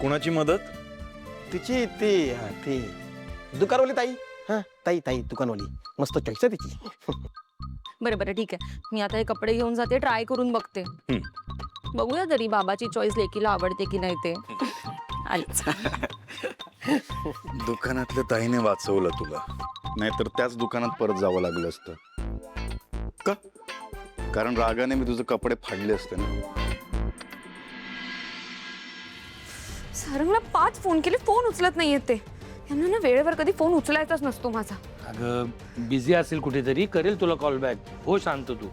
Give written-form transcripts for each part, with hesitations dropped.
कुणाची मदत? तिची ती दुकानवाली ताई. हा ताई ताई दुकानवाली मस्त चॉईस आहे तिची. बरं बरं ठीक आहे, मी आता हे कपडे घेऊन जाते, ट्राय करून बघते. बघूया तरी बाबाची चॉईस लेकीला आवडते की नाही ते. आलीच. दुकानातल्या ताईने वाचवलं तुला, नाहीतर त्याच दुकानात परत जावं लागलं असतं. का? कारण रागाने मी तुझे कपडे फाडले असते ना. सारंगला 5 फोन केले, फोन उचलत नाहीये ते. यांना ना वेळेवर कधी फोन उचलायचाच नसतो माझा. अगं बिझी असेल कुठेतरी, करेल तुला कॉल बॅक. हो शांत तू.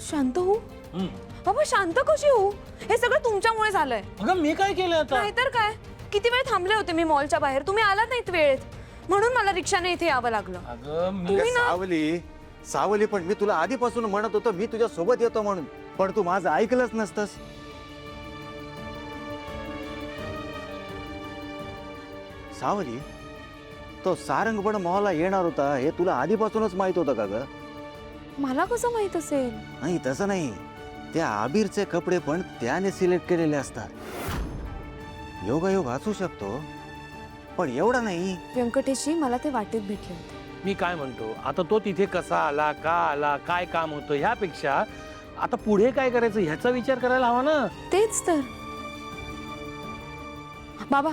शांत हो बाबा, शांत कशी हो? हे सगळं तुमच्यामुळे झालंय. अगं मी काय केलं आता? नाहीतर काय, किती वेळ थांबले होते मी मॉलच्या बाहेर, तुम्ही आलात नाहीत वेळेत, म्हणून मला रिक्षाने इथे यावं लागलं. अगं मी सावली सावली पण मी तुला आधीपासून म्हणत होतो मी तुझ्या सोबत येतो म्हणून, पण तू माझं ऐकलंच नसतंस. सावली, तो सारंग पण मॉलला येणार होता हे तुला आधीपासूनच माहित होतं का ग? मला कसं माहित असेल? नाही तसं नाही, त्या आबीरचे कपडे पण त्याने सिलेक्ट केलेले असतात. योगायोग असू शकतो पण एवढा नाही. व्यंकटेशजी मला ते वाटेत भेटले होते. मी काय म्हणतो, आता तो तिथे कसा आला, का आला, काय काम होतं, ह्यापेक्षा आता पुढे काय करायचं ह्याचा विचार करायला हवा ना. तेच तर. बाबा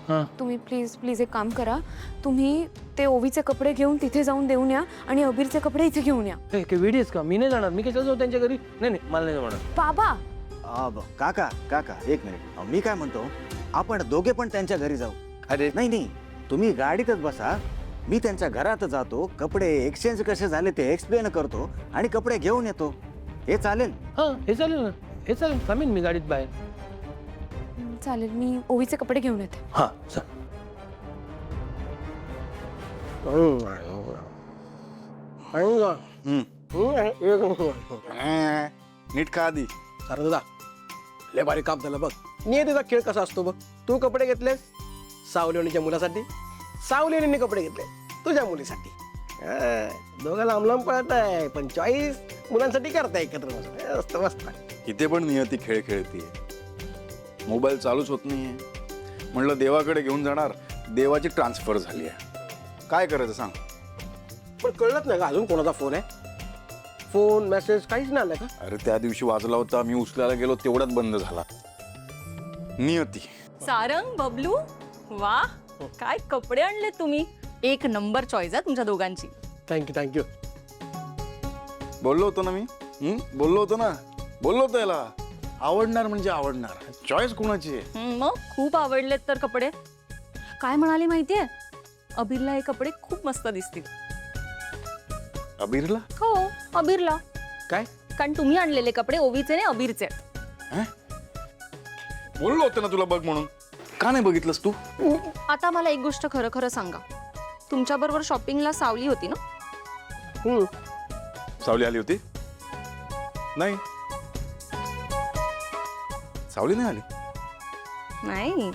हा. तुम्ही प्लीज प्लीज एक काम करा, तुम्ही ते ओवीचे कपडे घेऊन तिथे जाऊन देऊन या आणि अबीरचे कपडे इथे घेऊन या. हे काय वेडीच का? मी नाही जाणार. मी कशाला जाऊ त्यांच्या घरी? नाही नाही मला नाही जाणार. बाबा काका काका एक मिनिट, मी काय म्हणतो आपण दोघे पण त्यांच्या घरी जाऊ. अरे नाही नाही, तुम्ही गाडीतच बसा, मी त्यांच्या घरात जातो, कपडे एक्सचेंज कसे झाले ते एक्सप्लेन करतो आणि कपडे घेऊन येतो. हे चालेल? हा हे चालेल ना, हे चालेल. थांबीन मी गाडीत बाहेर. चालेल, मी ओवीचे कपडे घेऊन येते. हा चल. नीट का आधी? दादा लय भारी काम झालं बघ. नियतीचा खेळ कसा असतो बघ. तू कपडे घेतलेस सावलीवणीच्या मुलासाठी, सावलीवणीने कपडे घेतले तुझ्या मुलीसाठी. दोघं लांब लांब पळत आहे पण चॉईस मुलांसाठी करताय एकत्र बसून. मस्त मस्त. इथे पण नियती खेळ खेळतीये. मोबाईल चालूच होत नाहीये. म्हणलं देवाकडे घेऊन जाणार, देवाची ट्रान्सफर झाली आहे. काय करायचं सांग? पण कळलंच नाही का अजून कोणाचा फोन आहे? फोन मेसेज काहीच नाही आलं का? अरे त्या दिवशी वाजला होता, मी उचलायला गेलो तेवढ्यात बंद झाला. नियती. सारंग, बबलू, वा काय कपडे आणले तुम्ही. एक नंबर चॉईस आहे तुमच्या दोघांची. Thank you thank you. बोललो होतो ना मी. बोललो होतो ना, बोललो होतो याला आवडणार म्हणजे आवडणार. चॉईस कोणाची आहे? मग खूप आवडलेत तर कपडे. काय म्हणाली माहितीये, अबीरला हे कपडे खूप मस्त दिसतील. अबीरला? हो अबीरला. काय? कारण तुम्ही आणलेले कपडे ओवीचे नाही अबीरचे. बोललो होतो ना तुला बघ म्हणून. का नाही बघितलंस तू? आता मला एक गोष्ट खरं खरं सांगा, तुमच्या बरोबर शॉपिंगला सावली होती ना? सावली आली होती? नाही, सावली नाही आली. नाही.